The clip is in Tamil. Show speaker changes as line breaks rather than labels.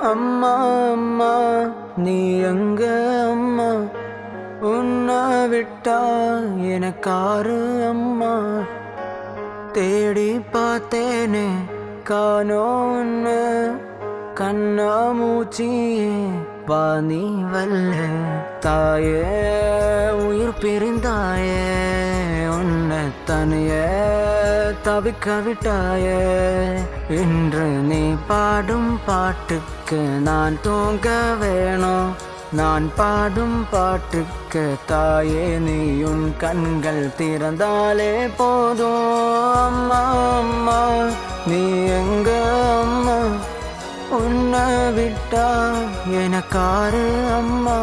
அம்மா அம்மா நீ எங்க அம்மா, உன்னை விட்டா எனக்காரு அம்மா. தேடி பார்த்தேனே காணோன்னு, கண்ணா மூச்சியே வாணி வல்ல. தாயே உயிர் பிரிந்தாயே, உன்னை தனியே தவிக்க விட்டாயே. இன்று நீ பாடும் பாட்டுக்கு நான் தூங்க வேணும், நான் பாடும் பாட்டுக்கு தாயே நீ உன் கண்கள் திறந்தாலே போதும். அம்மா அம்மா நீ எங்க அம்மா, உன்னை விட்டா எனக்காரு அம்மா.